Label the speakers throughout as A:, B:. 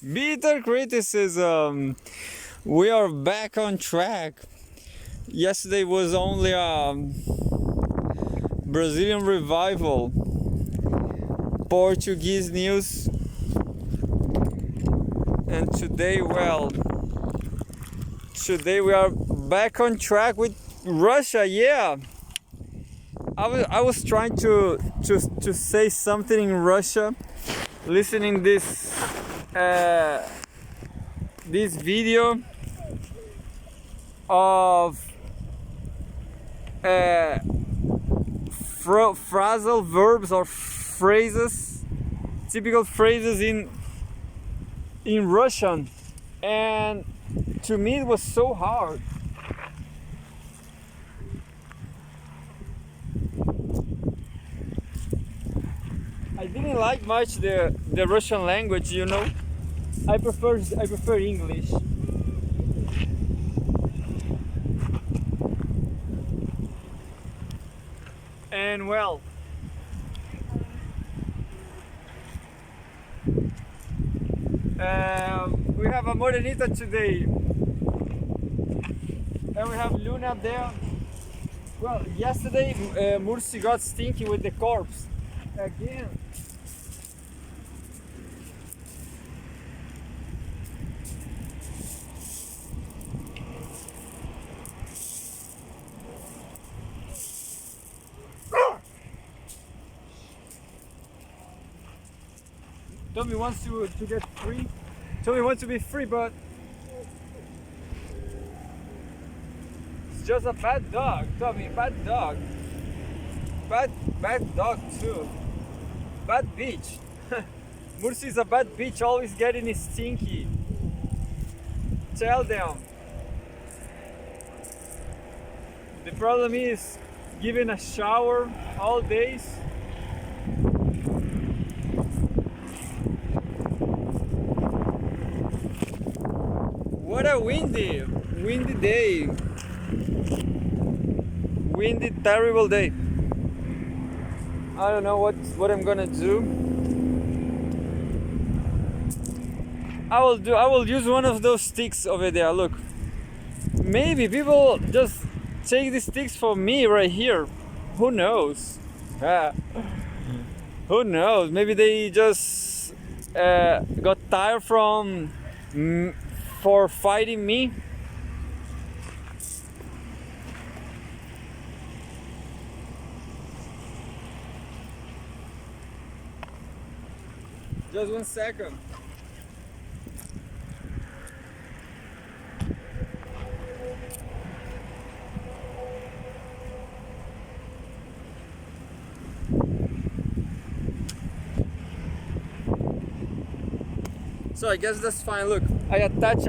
A: Bitter criticism. We are back on track. Yesterday was only a Brazilian revival. Portuguese news. And today we are back on track with Russia. Yeah. I was trying to say something in Russia, listening this video of phrasal verbs or phrases, typical phrases in Russian, and to me it was so hard. I didn't like much the Russian language, you know. I prefer English. And well, we have a Morenita today, and we have Luna there. Well, yesterday Mursi got stinky with the corpse again. Tommy wants to get free. Tommy wants to be free, but it's just a bad dog. Tommy, bad dog. Bad dog too. Bad bitch. Mursi is a bad bitch, always getting stinky. Tell them. The problem is giving a shower all days. What a windy day. Windy, terrible day. I don't know what I'm gonna do. I will use one of those sticks over there. Look. Maybe people just take the sticks for me right here. Who knows? Who knows? Maybe they just got tired for fighting me. Just 1 second. So I guess that's fine. Look, I attach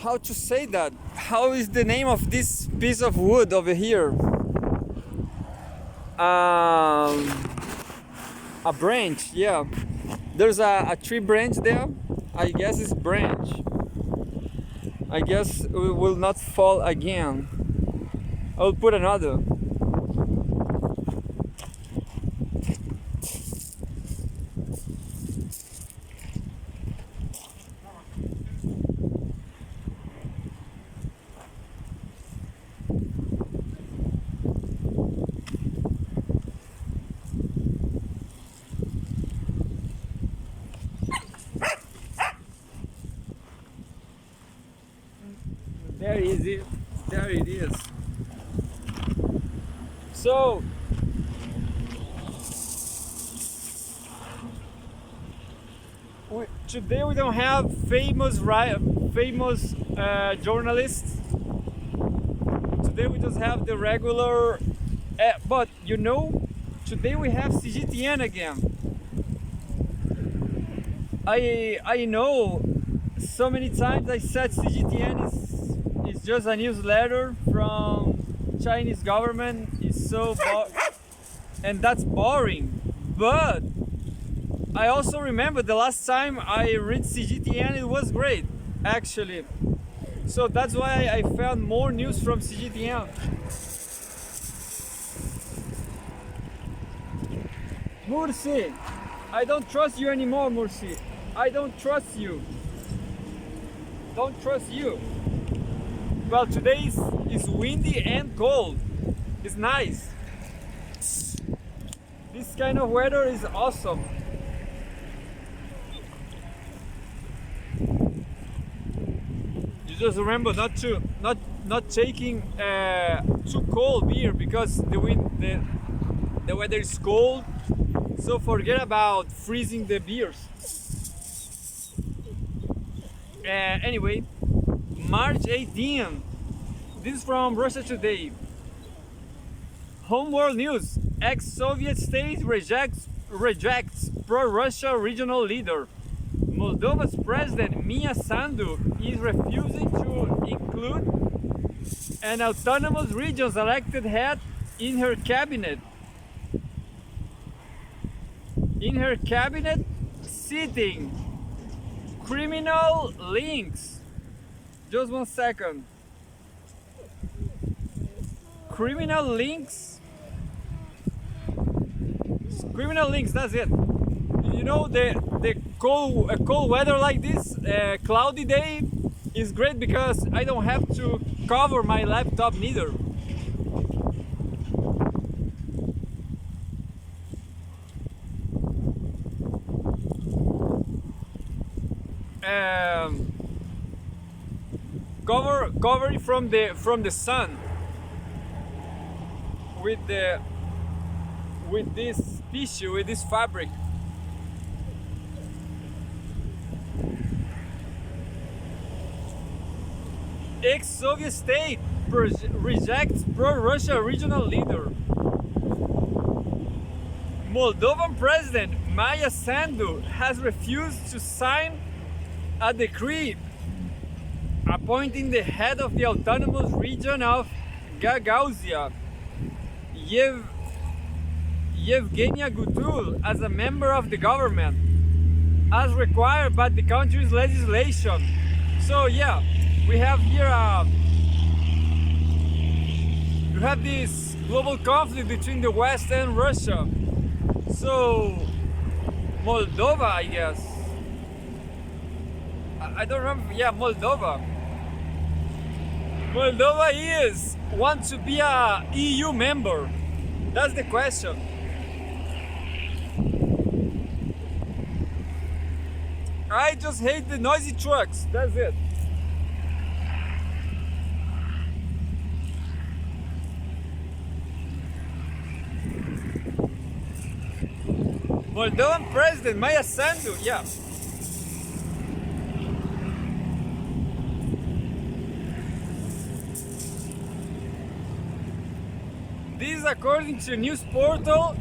A: how to say that? How is the name of this piece of wood over here? A branch, yeah. There's a tree branch there. I guess it's branch. I guess it will not fall again. I will put another. There it is. So today we don't have famous journalists. Today we just have the regular. But you know, today we have CGTN again. I know. So many times I said CGTN is just a newsletter from Chinese government. It's so and that's boring. But I also remember the last time I read CGTN, it was great, actually. So that's why I found more news from CGTN. Mursi, I don't trust you anymore, Mursi. I don't trust you. Don't trust you. Well, today is windy and cold. It's nice. This kind of weather is awesome. You just remember not taking too cold beer because the weather is cold. So forget about freezing the beers. Anyway, March 18th. This is from Russia Today. Home World News. Ex-Soviet state rejects pro-Russia regional leader. Moldova's president Mia Sandu is refusing to include an autonomous region's elected head in her cabinet. In her cabinet, citing criminal links. Just 1 second. Criminal links. Criminal links. That's it. You know the cold weather like this, cloudy day, is great because I don't have to cover my laptop neither. Cover it from the sun with this tissue, with this fabric. Ex-Soviet state rejects pro-Russia regional leader. Moldovan President Maya Sandu has refused to sign a decree appointing the head of the autonomous region of Gagauzia, Yevgenia Gutul, as a member of the government, as required by the country's legislation. So yeah, we have here you have this global conflict between the West and Russia. So Moldova, I guess. I don't remember. Yeah, Moldova. Moldova wants to be a EU member. That's the question. I just hate the noisy trucks. That's it. Moldovan President Maya Sandu, yeah. This is according to news portal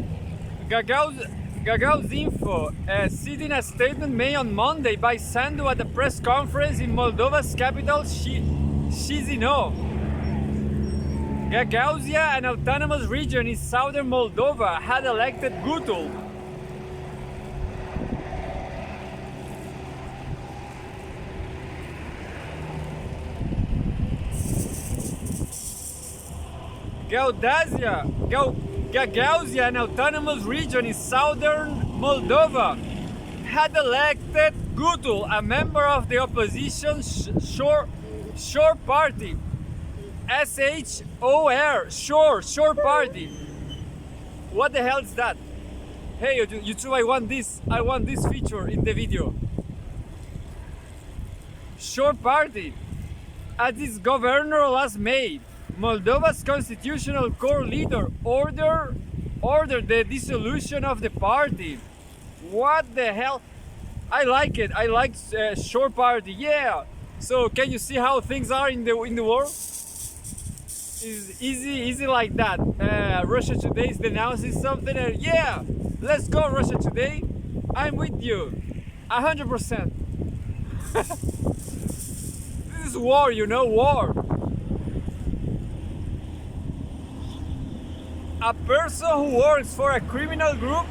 A: Gagauz Info, citing a statement made on Monday by Sandu at a press conference in Moldova's capital, Chisinau. Gagauzia, an autonomous region in southern Moldova, had elected Gutul. Gagauzia, an autonomous region in southern Moldova, had elected Gutul, a member of the opposition Shor Party. SHOR, Shor Party. What the hell is that? Hey YouTube, I want this feature in the video. Shor Party. As its governor last May, Moldova's constitutional core leader ordered the dissolution of the party. What the hell? I like it. I like Shor Party. Yeah. So can you see how things are in the world? It's easy like that. Russia Today is denouncing something, and yeah, let's go Russia Today. I'm with you, 100%. This is war, you know, war. A person who works for a criminal group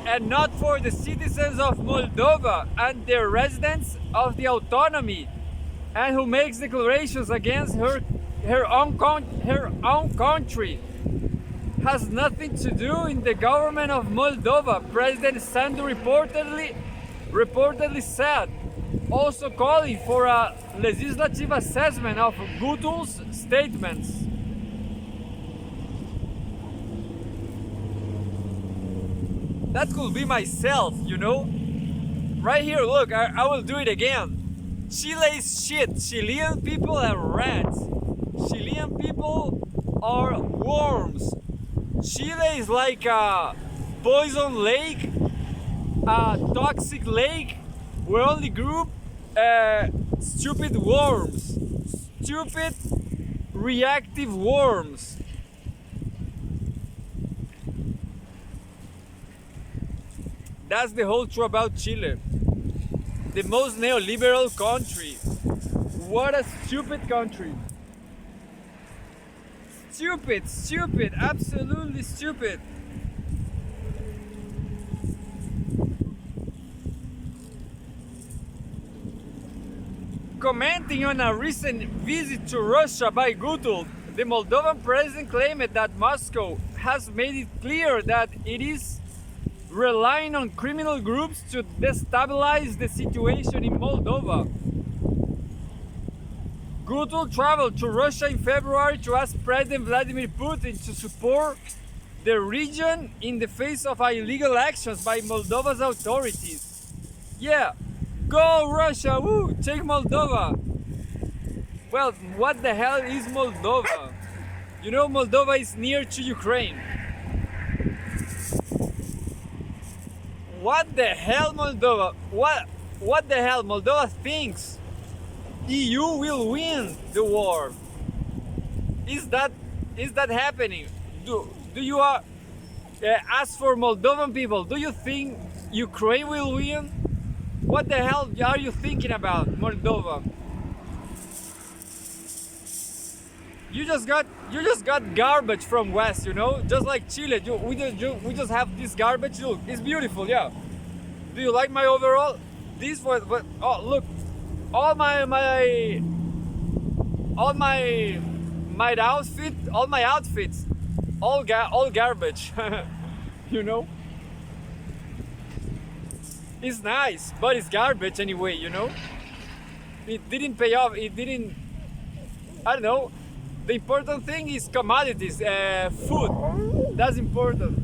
A: and not for the citizens of Moldova and the residents of the autonomy, and who makes declarations against her own country. has nothing to do in the government of Moldova, President Sandu reportedly said, also calling for a legislative assessment of Gutul's statements. That could be myself, you know? Right here, look, I will do it again. Chile is shit. Chilean people are rats. Chilean people are worms. Chile is like a poison lake, a toxic lake where only group stupid worms. Stupid reactive worms. That's the whole truth about Chile. The most neoliberal country. What a stupid country. Stupid, absolutely stupid. Commenting on a recent visit to Russia by Gutul, the Moldovan president claimed that Moscow has made it clear that it is relying on criminal groups to destabilize the situation in Moldova. Gutul traveled to Russia in February to ask President Vladimir Putin to support the region in the face of illegal actions by Moldova's authorities. Yeah, go Russia, woo, take Moldova. Well, what the hell is Moldova? You know, Moldova is near to Ukraine. What the hell, Moldova? What the hell? Moldova thinks EU will win the war. Is that happening? Do you ask for Moldovan people? Do you think Ukraine will win? What the hell are you thinking about, Moldova? You just got garbage from West, you know, just like Chile. We just have this garbage. Look, it's beautiful, yeah. Do you like my overall? This was, oh look, all my outfits, all garbage, you know. It's nice, but it's garbage anyway, you know. It didn't pay off. It didn't. I don't know. The important thing is commodities, food. That's important.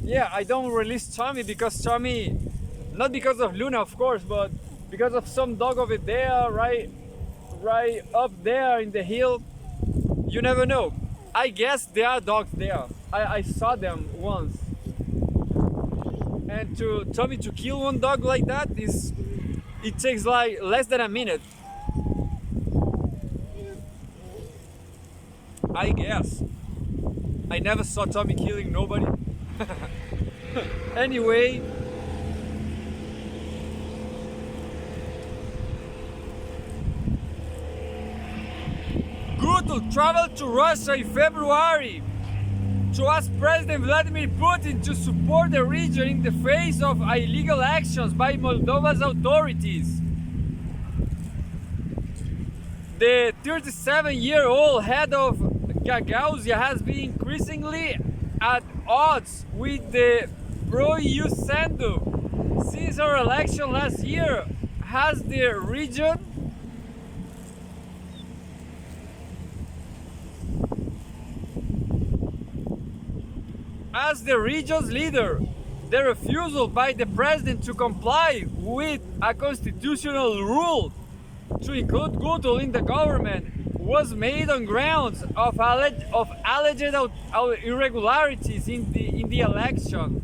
A: Yeah, I don't release Tommy because Tommy, not because of Luna, of course, but because of some dog over there, right up there in the hill. You never know. I guess there are dogs there. I saw them once. And to Tommy to kill one dog like that it takes like less than a minute. I guess. I never saw Tommy killing nobody. Anyway. Gutul traveled to Russia in February to ask President Vladimir Putin to support the region in the face of illegal actions by Moldova's authorities. The 37-year-old head of Gagauzia has been increasingly at odds with the pro-EU Sandu since her election last year. Has the region as the region's leader, the refusal by the president to comply with a constitutional rule to include Gutul in the government was made on grounds of alleged irregularities in the election.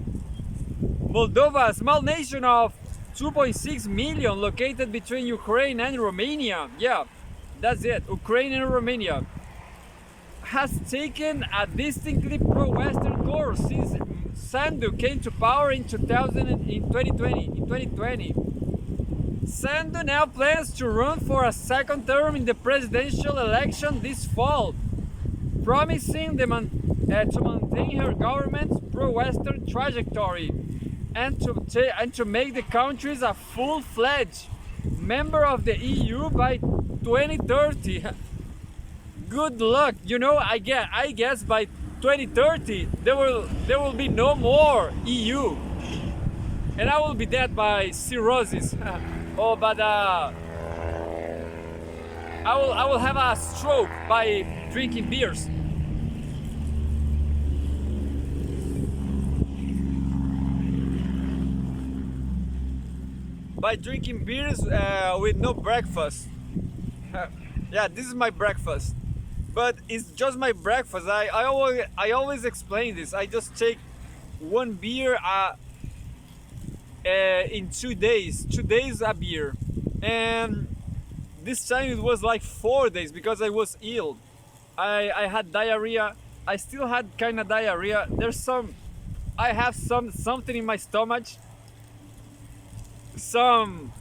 A: Moldova, a small nation of 2.6 million located between Ukraine and Romania, yeah, that's it, Ukraine and Romania, has taken a distinctly pro-Western course since Sandu came to power in 2020. Sandu now plans to run for a second term in the presidential election this fall, promising to maintain her government's pro-Western trajectory and to make the country a full-fledged member of the EU by 2030. good luck. You know, I guess by 2030 there will be no more EU, and I will be dead by cirrhosis. Oh, but I will have a stroke by drinking beers. By drinking beers with no breakfast. Yeah, this is my breakfast. But it's just my breakfast. I always explain this. I just take one beer in 2 days. 2 days a beer. And this time it was like 4 days because I was ill. I had diarrhea. I still had kind of diarrhea. I have something in my stomach. Some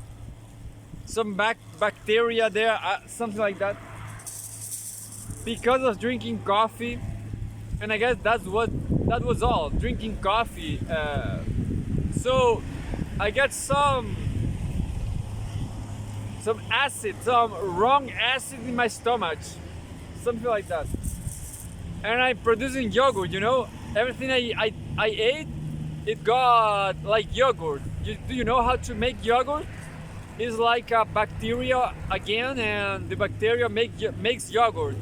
A: bacteria there, something like that, because of drinking coffee. And I guess that was all, drinking coffee. So I got some acid, some wrong acid in my stomach, something like that. And I'm producing yogurt, you know, everything I ate, it got like yogurt. Do you know how to make yogurt? It's like a bacteria again, and the bacteria makes yogurt.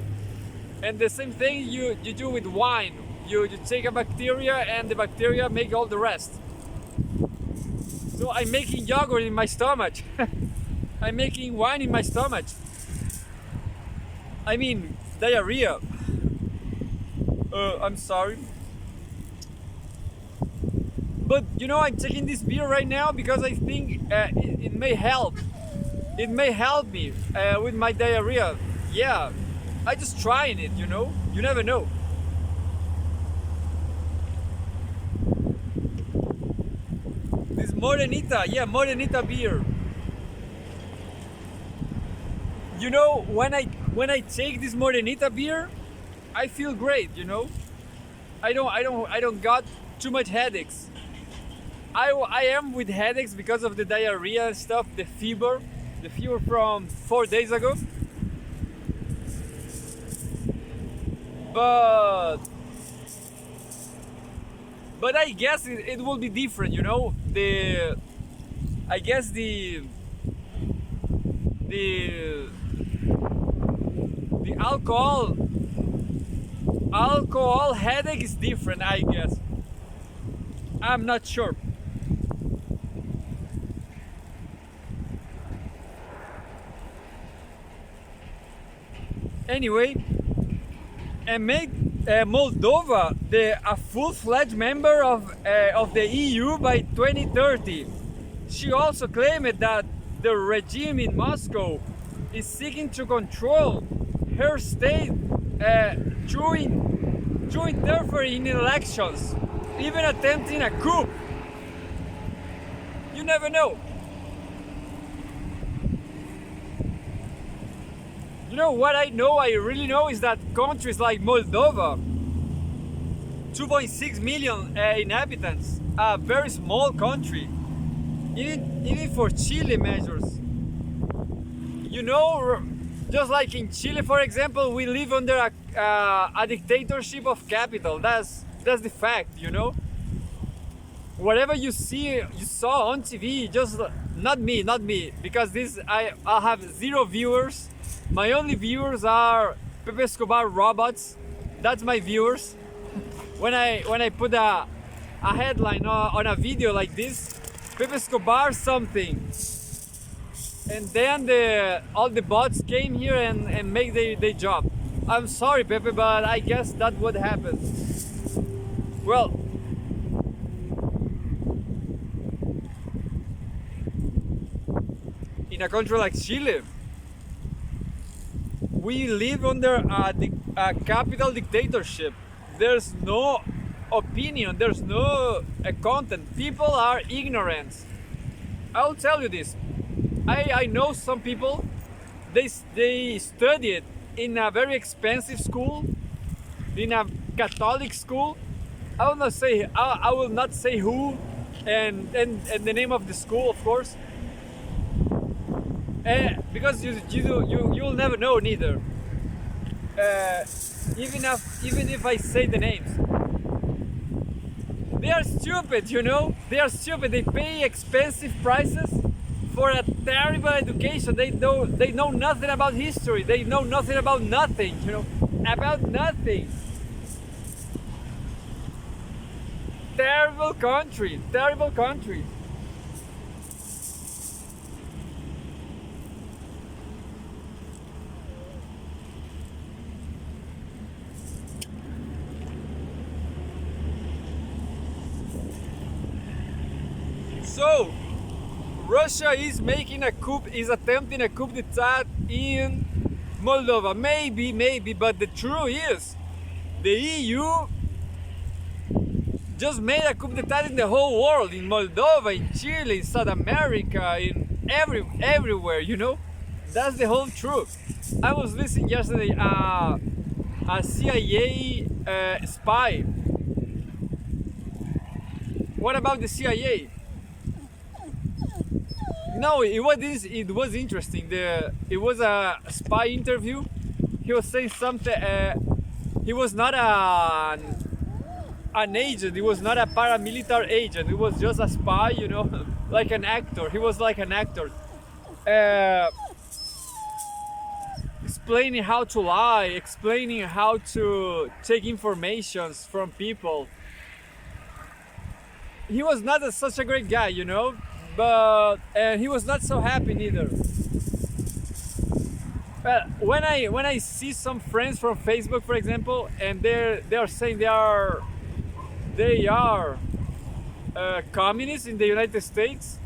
A: And the same thing you do with wine. You take a bacteria, and the bacteria make all the rest. So I'm making yogurt in my stomach. I'm making wine in my stomach. I mean, diarrhea. I'm sorry. But you know, I'm taking this beer right now because I think it may help. It may help me with my diarrhea. Yeah, I just trying it, you know. You never know. This Morenita, yeah, Morenita beer. You know, when I take this Morenita beer, I feel great. You know, I don't got too much headaches. I am with headaches because of the diarrhea and stuff, the fever from 4 days ago. But I guess it will be different, you know. I guess the alcohol headache is different, I guess. I'm not sure. Anyway, and make Moldova a full-fledged member of the EU by 2030. She also claimed that the regime in Moscow is seeking to control her state through interfering in elections, even attempting a coup. You never know. You know what I really know is that countries like Moldova, 2.6 million inhabitants, a very small country, even for Chile measures. You know, just like in Chile, for example, we live under a dictatorship of capital. That's the fact, you know. Whatever you saw on TV, just not me, because I'll have 0 viewers. My only viewers are Pepe Escobar robots. That's my viewers. When I put a headline on a video like this, Pepe Escobar something, and then all the bots came here and make their job. I'm sorry, Pepe, but I guess that's what happened. Well, in a country like Chile, we live under a capital dictatorship. There's no opinion, there's no content. People are ignorant. I'll tell you this. I know some people, they studied in a very expensive school, in a Catholic school. I will not say who and the name of the school, of course. Because you'll never know neither. uh, even if I say the names, they are stupid, you know. They are stupid. They pay expensive prices for a terrible education. They know nothing about history. They know nothing about nothing, you know, about nothing. Terrible country, terrible country. So Russia is making a coup, is attempting a coup d'etat in Moldova. Maybe, but the truth is, the EU just made a coup d'etat in the whole world, in Moldova, in Chile, in South America, in everywhere, you know? That's the whole truth. I was listening yesterday a CIA spy. What about the CIA? No, it was interesting. It was a spy interview. He was saying something. He was not an agent. He was not a paramilitary agent. He was just a spy, you know, like an actor. He was like an actor, explaining how to lie, explaining how to take informations from people. He was not such a great guy, you know, but and he was not so happy neither. But when I see some friends from Facebook, for example, and they are saying they are communists in the United States,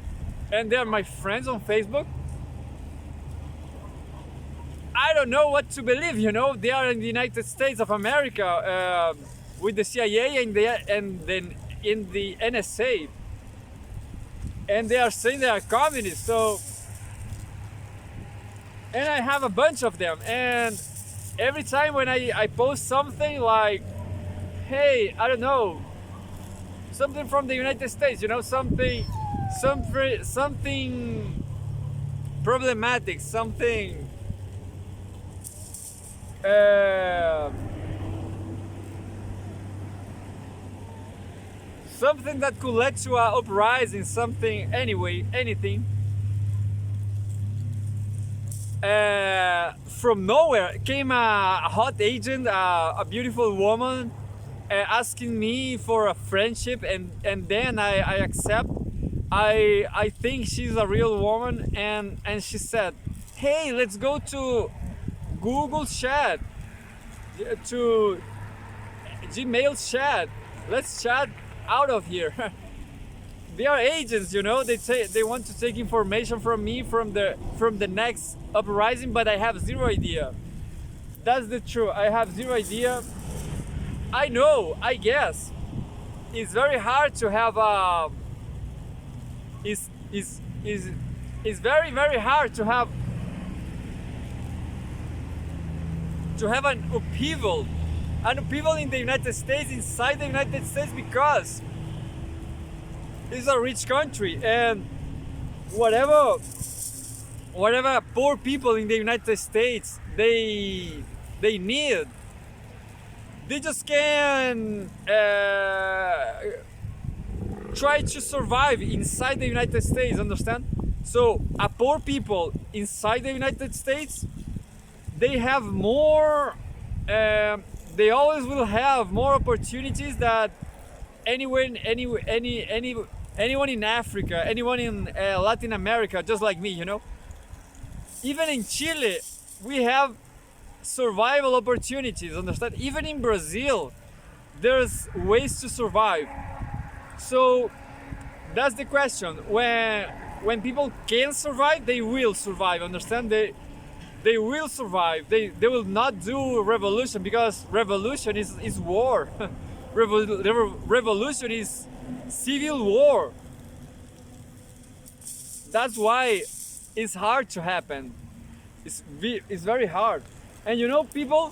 A: and they are my friends on Facebook, I don't know what to believe. You know, they are in the United States of America with the CIA and then in the NSA, and they are saying they are communists. So, and I have a bunch of them, and every time when I post something like, hey, I don't know, something from the United States, you know, something problematic, something something that could lead to an uprising, something, anyway, anything. From nowhere came a hot agent, a beautiful woman, asking me for a friendship, and then I accept. I think she's a real woman, and she said, hey, let's go to Google chat, to Gmail chat, let's chat out of here. They are agents, you know. They want to take information from me from the next uprising, but I have zero idea. That's the truth. I have zero idea. I know, I guess it's very hard to have it's very hard to have an upheaval in the United States, inside the United States, because it's a rich country, and whatever poor people in the United States they need, they just can try to survive inside the United States, understand? So a poor people inside the United States, they have more, they always will have more opportunities that anyone in Africa, anyone in Latin America, just like me, you know. Even in Chile, we have survival opportunities, understand? Even in Brazil, there's ways to survive. So that's the question. When people can survive, they will survive, understand? They will survive. They will not do revolution, because revolution is war. Revolution is civil war. That's why it's hard to happen. It's very hard. And you know, people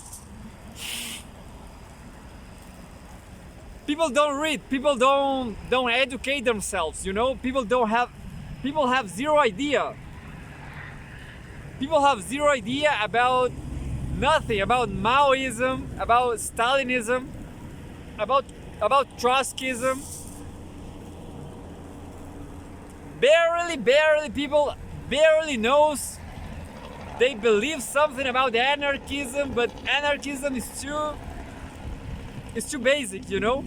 A: don't read. People don't educate themselves. You know, people have zero idea. People have zero idea about nothing about Maoism, about Stalinism, about Trotskyism. Barely people barely knows. They believe something about anarchism, but anarchism is too basic, you know.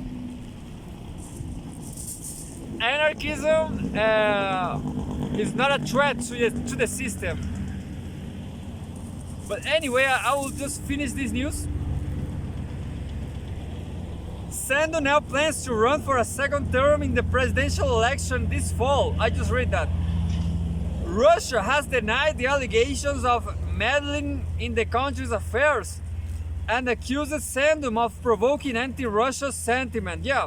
A: Anarchism is not a threat to the system. But anyway, I will just finish this news. Sandu now plans to run for a second term in the presidential election this fall. I just read that. Russia has denied the allegations of meddling in the country's affairs and accused Sandu of provoking anti-Russia sentiment. Yeah.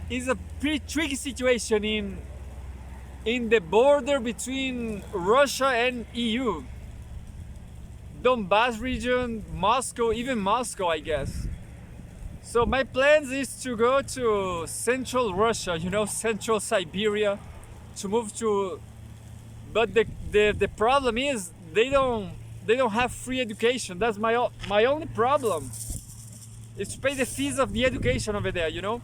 A: It's a pretty tricky situation in the border between Russia and EU. Donbass region, Moscow, even Moscow, I guess. So my plans is to go to central Russia, you know, central Siberia, to move to. But the problem is they don't have free education. That's my only problem. Is to pay the fees of the education over there, you know.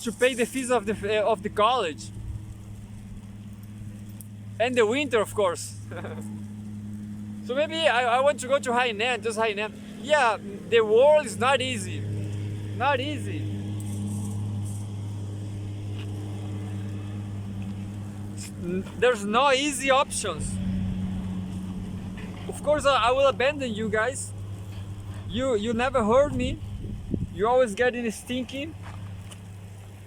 A: To pay the fees of the college. And the winter, of course. So maybe I want to go to Hainan, just Hainan. Yeah, the world is not easy. Not easy. There's no easy options. Of course, I will abandon you guys. You never heard me. You always getting stinky.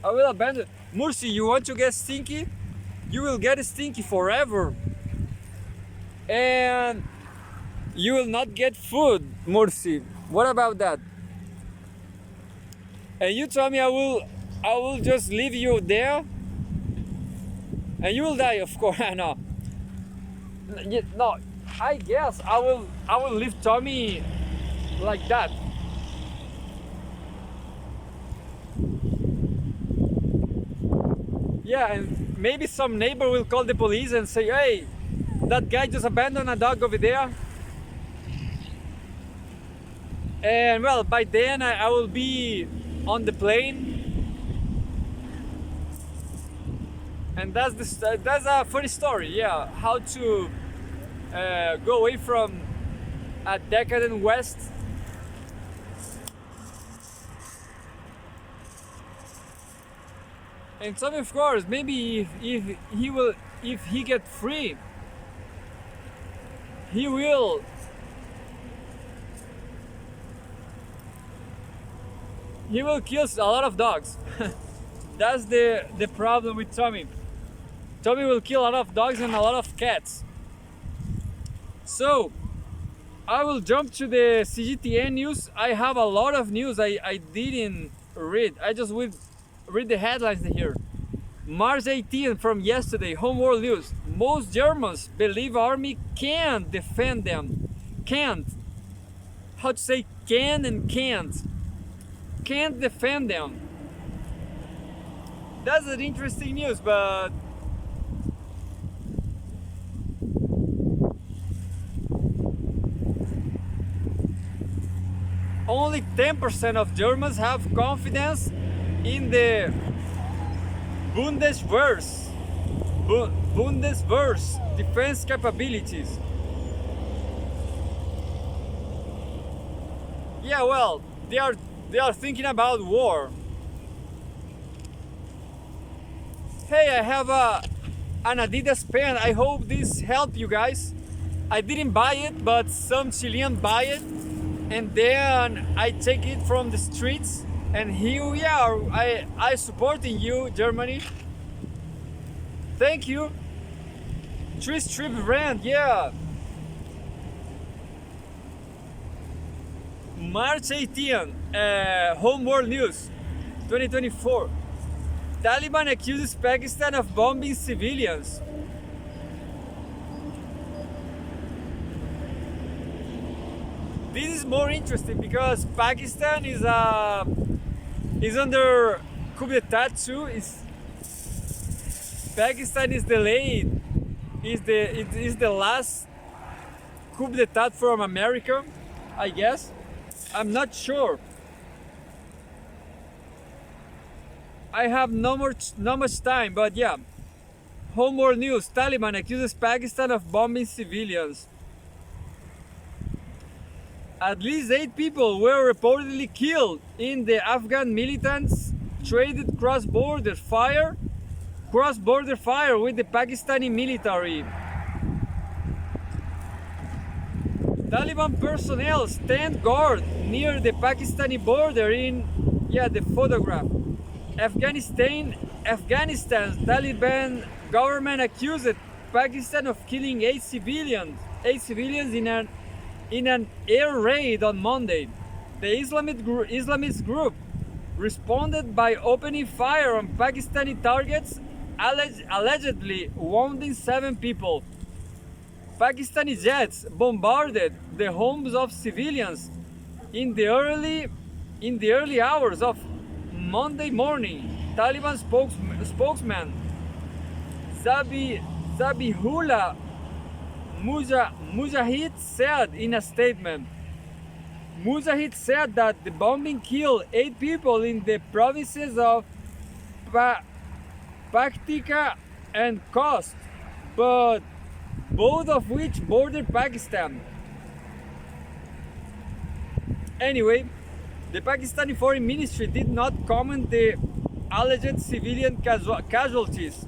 A: I will abandon. Mursi, you want to get stinky? You will get stinky forever. And you will not get food, Mursi. What about that? And you told me I will just leave you there, and you will die, of course. No, no. I guess I will leave Tommy like that. Yeah, and maybe some neighbor will call the police and say, "Hey, that guy just abandoned a dog over there." And well, by then I will be on the plane, and that's a funny story. Yeah, how to go away from a decadent West. And so, of course, maybe if he get free, he will kill a lot of dogs. That's the problem with Tommy. Tommy will kill a lot of dogs and a lot of cats. So I will jump to the CGTN news. I have a lot of news I didn't read. I just will read the headlines here. March 18th from yesterday, Home World News. Most Germans believe army can defend them. Can't. How to say can and can't. Can't defend them. That's an interesting news, but only 10% of Germans have confidence in the Bundeswehr's defense capabilities. Yeah, well, they are thinking about war. Hey, I have an Adidas pen. I hope this helped you guys. I didn't buy it, but some Chilean buy it, and then I take it from the streets. And here we are. I supporting you, Germany. Thank you. Strip brand, yeah. March 18, Home World News, 2024. Taliban accuses Pakistan of bombing civilians. This is more interesting because Pakistan is under coup d'etat too. Pakistan is delayed is the last coup d'etat from America, I guess. I'm not sure. I have not much time, but yeah. Home world news: Taliban accuses Pakistan of bombing civilians. At least 8 people were reportedly killed in the Afghan militants traded cross-border fire with the Pakistani military. Taliban personnel stand guard near the Pakistani border in, the photograph. Afghanistan's Taliban government accused Pakistan of killing 8 civilians in an air raid on Monday. The Islamist group responded by opening fire on Pakistani targets, allegedly wounding 7 people. Pakistani jets bombarded the homes of civilians in the early hours of Monday morning. Taliban spokesman Zabihullah Mujahid said in a statement. Mujahid said that the bombing killed 8 people in the provinces of Paktika and Khost, but both of which border Pakistan. Anyway, the Pakistani Foreign Ministry did not comment the alleged civilian casualties,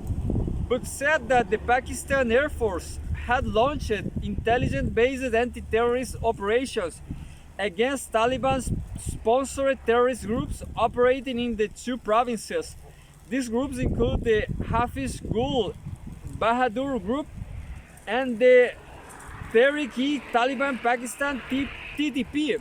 A: but said that the Pakistan Air Force had launched intelligence-based anti-terrorist operations against Taliban-sponsored terrorist groups operating in the 2 provinces. These groups include the Hafiz Gul Bahadur Group and the Tehrik-e-Taliban Pakistan (TTP),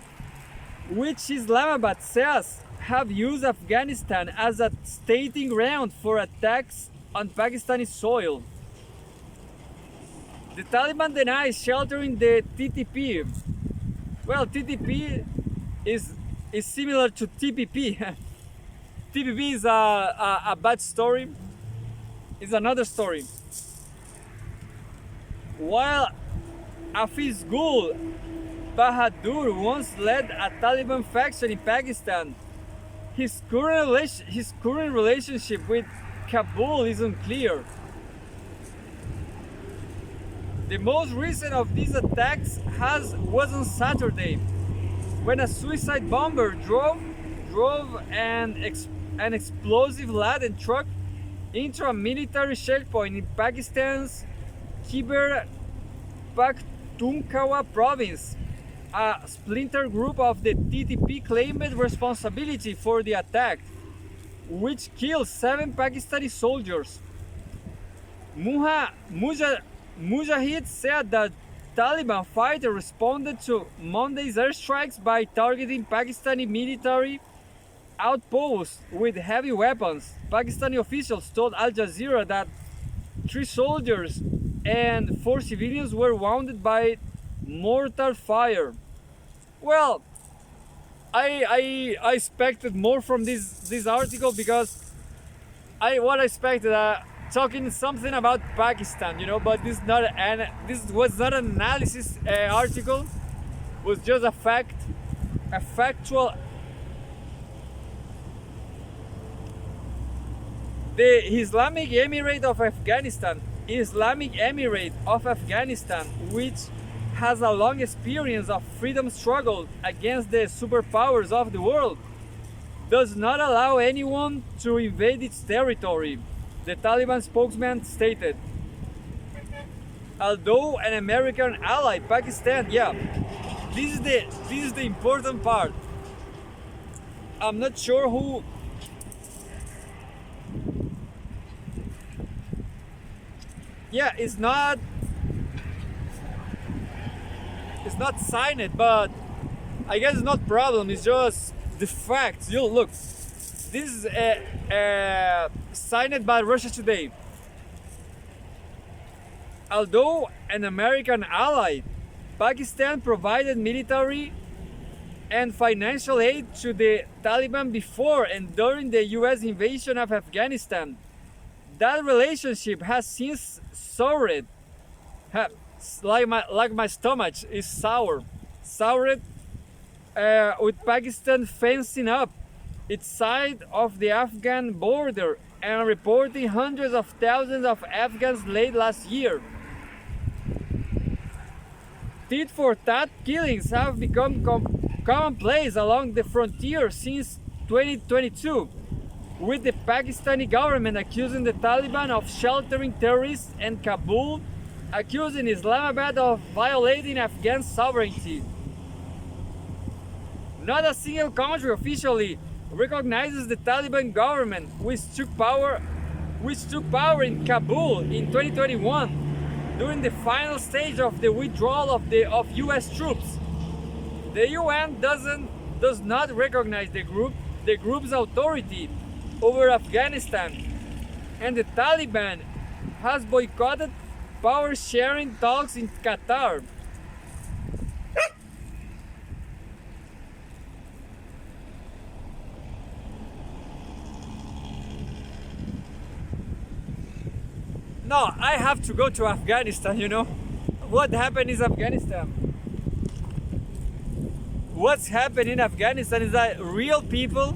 A: which Islamabad says have used Afghanistan as a staging ground for attacks on Pakistani soil. The Taliban denies sheltering the TTP. Well, TTP is similar to TPP. TPP is a bad story. It's another story. While Hafiz Gul Bahadur once led a Taliban faction in Pakistan, his current relationship with Kabul is unclear. The most recent of these attacks was on Saturday, when a suicide bomber drove an explosive-laden truck into a military checkpoint in Pakistan's Khyber Pakhtunkhwa province. A splinter group of the TTP claimed responsibility for the attack, which killed 7 Pakistani soldiers. Mujahid said that Taliban fighters responded to Monday's airstrikes by targeting Pakistani military outposts with heavy weapons. Pakistani officials told Al Jazeera that 3 soldiers and 4 civilians were wounded by mortar fire. Well, I expected more from this article, because I expected talking something about Pakistan, but this was not an analysis article. It was just a factual. The Islamic Emirate of Afghanistan, which has a long experience of freedom struggle against the superpowers of the world, does not allow anyone to invade its territory, the Taliban spokesman stated. Although an American ally, Pakistan, this is the important part. I'm not sure who. It's not signed, but I guess it's not problem. It's just the facts. Look, this is signed by Russia Today. Although an American ally, Pakistan provided military and financial aid to the Taliban before and during the US invasion of Afghanistan. That relationship has since soured Like my stomach is soured with Pakistan fencing up its side of the Afghan border and reporting hundreds of thousands of Afghans late last year. Tit for tat killings have become commonplace along the frontier since 2022, with the Pakistani government accusing the Taliban of sheltering terrorists and Kabul accusing Islamabad of violating Afghan sovereignty. Not a single country officially recognizes the Taliban government, which took power in Kabul in 2021 during the final stage of the withdrawal of US troops. The UN does not recognize the group's authority over Afghanistan, and the Taliban has boycotted power sharing talks in Qatar. No, I have to go to Afghanistan, you know. What happened in Afghanistan? What's happened in Afghanistan is that real people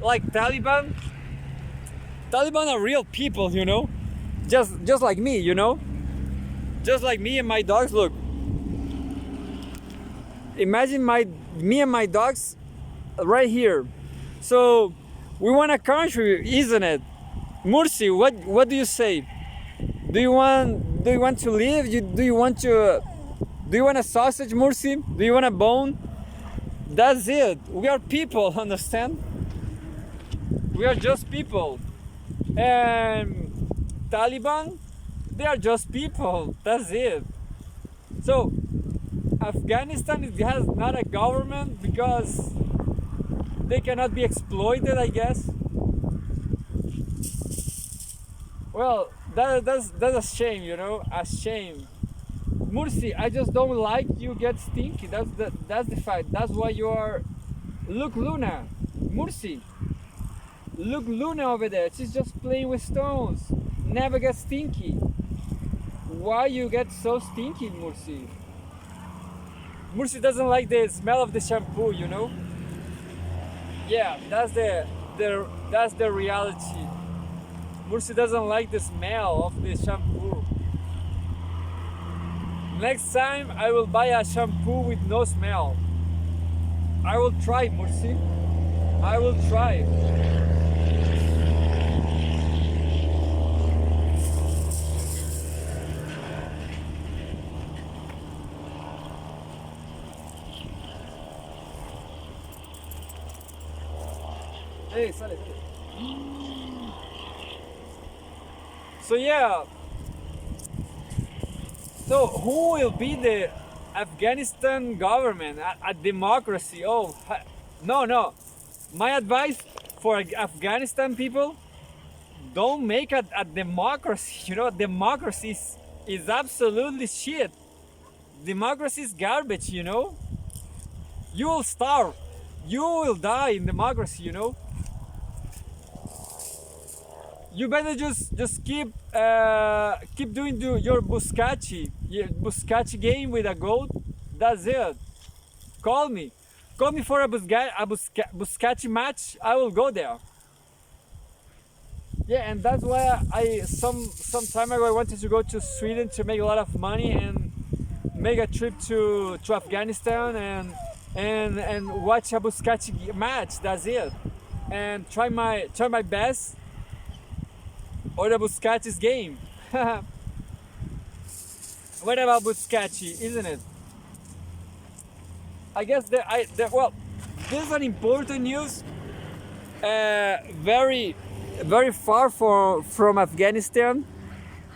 A: like Taliban are real people, you know. Just like me, you know. Just like me and my dogs. Look, imagine me and my dogs right here. So we want a country, isn't it? Mursi, what do you say? Do you want to live? Do you want a sausage, Mursi? Do you want a bone? That's it. We are people, understand? We are just people. And Taliban, they are just people. That's it. So Afghanistan has not a government because they cannot be exploited, I guess. Well, that's a shame, you know, a shame. Mursi, I just don't like you get stinky. That's the fact. That's why you are. Look, Luna, Mursi. Look, Luna over there. She's just playing with stones. Never get stinky. Why you get so stinky, Mursi? Mursi doesn't like the smell of the shampoo, you know. Yeah, that's the reality. Mursi doesn't like the smell of the shampoo. Next time I will buy a shampoo with no smell. I will try, Mursi. I will try. Hey, sale. So yeah. So who will be the Afghanistan government? A democracy? Oh, no. My advice for Afghanistan people: don't make a democracy. You know, democracy is absolutely shit. Democracy is garbage. You know, you will starve. You will die in democracy. You know. You better just keep doing your Buscacci game with a goat. That's it. Call me for a Buscacci match. I will go there. Yeah, and that's why some time ago I wanted to go to Sweden to make a lot of money and make a trip to Afghanistan and watch a Buscacci match. That's it. And try my best. Or the Buscacci's game. What about Buscacci, isn't it? I guess well, this is an important news. Very far from Afghanistan.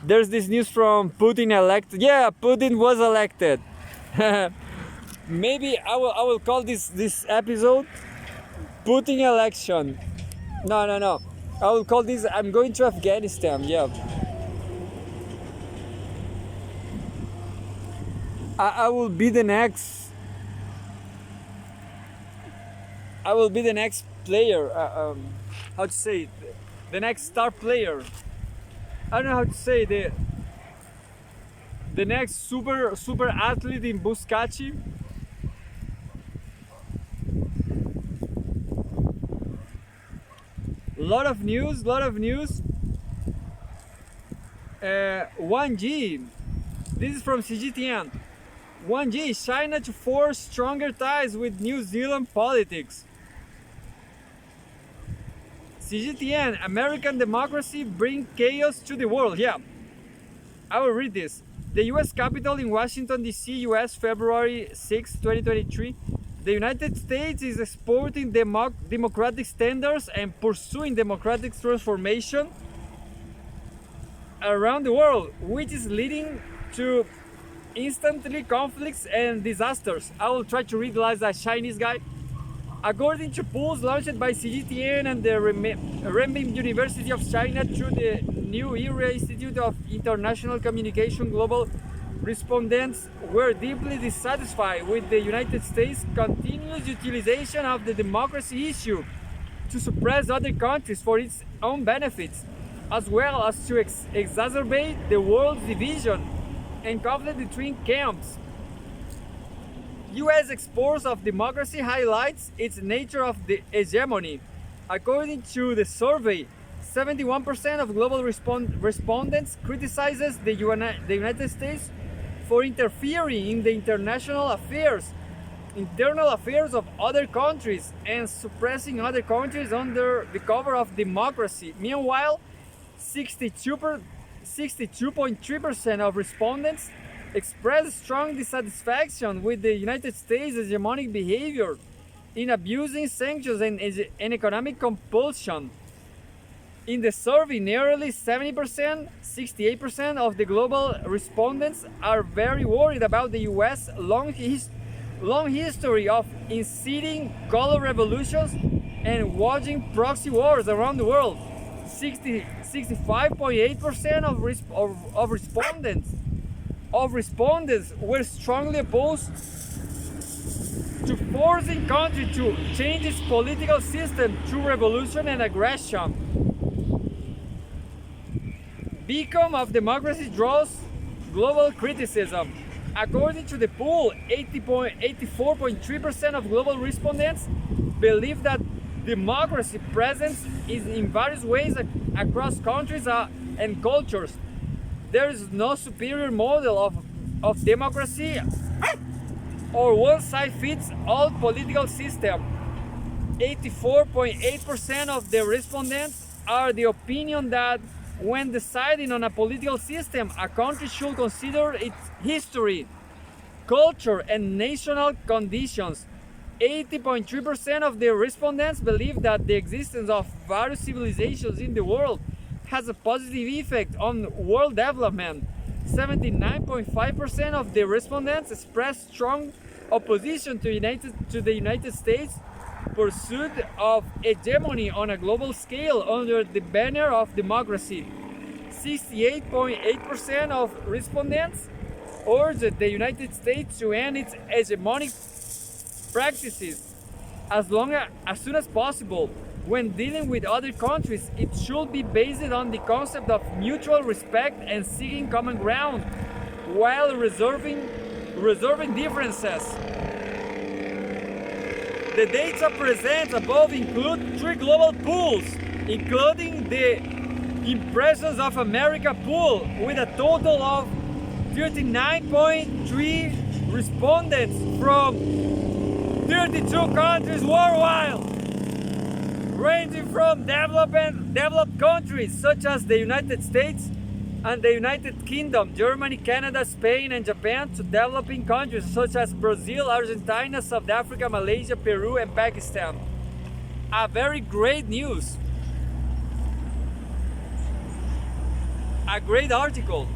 A: There's this news from Putin elected. Yeah, Putin was elected. Maybe I will call this episode Putin election. No. I will call this I'm going to Afghanistan. Yeah. I will be the next. I will be the next player. How to say it? The next star player. I don't know how to say the next super athlete in Buscachi. Lot of news. 1G. This is from CGTN. 1G, China to force stronger ties with New Zealand politics. CGTN, American democracy bring chaos to the world. Yeah, I will read this. The US Capitol in Washington, D.C., US, February 6, 2023. The United States is exporting democratic standards and pursuing democratic transformation around the world, which is leading to instantly conflicts and disasters. I will try to read like a Chinese guy. According to polls launched by CGTN and the Renmin University of China through the New Era Institute of International Communication, global respondents were deeply dissatisfied with the United States' continuous utilization of the democracy issue to suppress other countries for its own benefits, as well as to exacerbate the world's division and conflict between camps. U.S. exports of democracy highlights its nature of the hegemony. According to the survey, 71% of global respondents criticizes the United States for interfering in the internal affairs of other countries and suppressing other countries under the cover of democracy. Meanwhile, 62.3% of respondents expressed strong dissatisfaction with the United States' hegemonic behavior in abusing sanctions and economic compulsion. In the survey, nearly 70%, 68% of the global respondents are very worried about the US' long history of inciting color revolutions and waging proxy wars around the world. 65.8% of respondents were strongly opposed to forcing country to change its political system through revolution and aggression. Beacon of democracy draws global criticism. According to the poll, 84.3% of global respondents believe that democracy presence is in various ways across countries and cultures. There is no superior model of democracy or one-size-fits-all political system. 84.8% of the respondents are the opinion that when deciding on a political system, a country should consider its history, culture, and national conditions. 80.3% of the respondents believe that the existence of various civilizations in the world has a positive effect on world development. 79.5% of the respondents expressed strong opposition to the United States' pursuit of hegemony on a global scale under the banner of democracy. 68.8% of respondents urged the United States to end its hegemonic practices as soon as possible. When dealing with other countries, it should be based on the concept of mutual respect and seeking common ground, while resolving differences. The data presented above include 3 global polls, including the Impressions of America poll, with a total of 39.3 respondents from 32 countries worldwide, ranging from developed countries such as the United States and the United Kingdom, Germany, Canada, Spain, and Japan, to developing countries such as Brazil, Argentina, South Africa, Malaysia, Peru, and Pakistan. A very great news. A great article.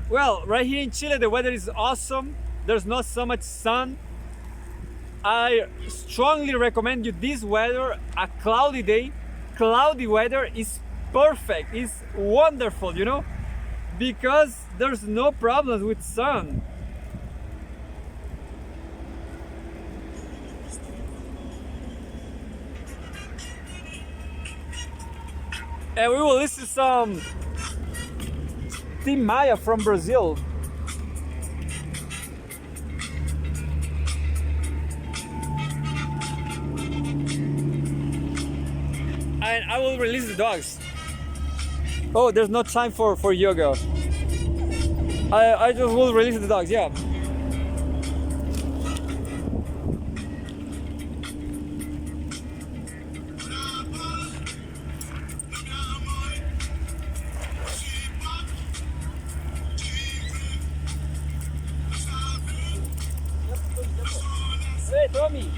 A: Well, right here in Chile, the weather is awesome. There's not so much sun. I strongly recommend you this weather. A cloudy day, cloudy weather is perfect. It's wonderful, you know. because there's no problems with sun. And we will listen to some Tim Maia from Brazil. And I will release the dogs. Oh, there's no time for yoga. I just will release the dogs, yeah. Hey, Tommy.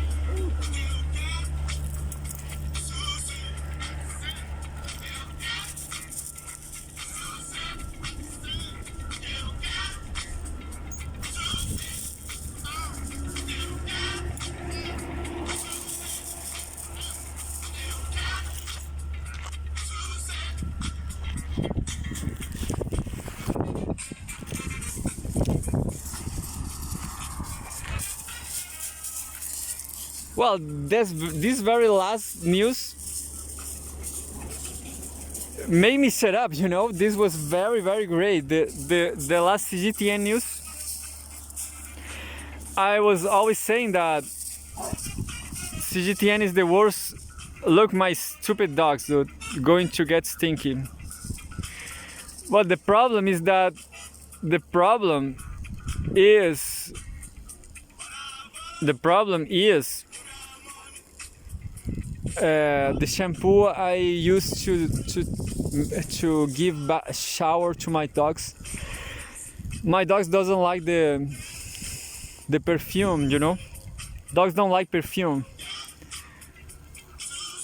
A: Well, this very last news made me shut up, you know. This was very, very great. The last CGTN news, I was always saying that CGTN is the worst. Look, my stupid dogs, dude, going to get stinky. But the problem is that the problem is the shampoo I use to give a shower to my dogs. My dogs doesn't like the perfume, you know. Dogs don't like perfume.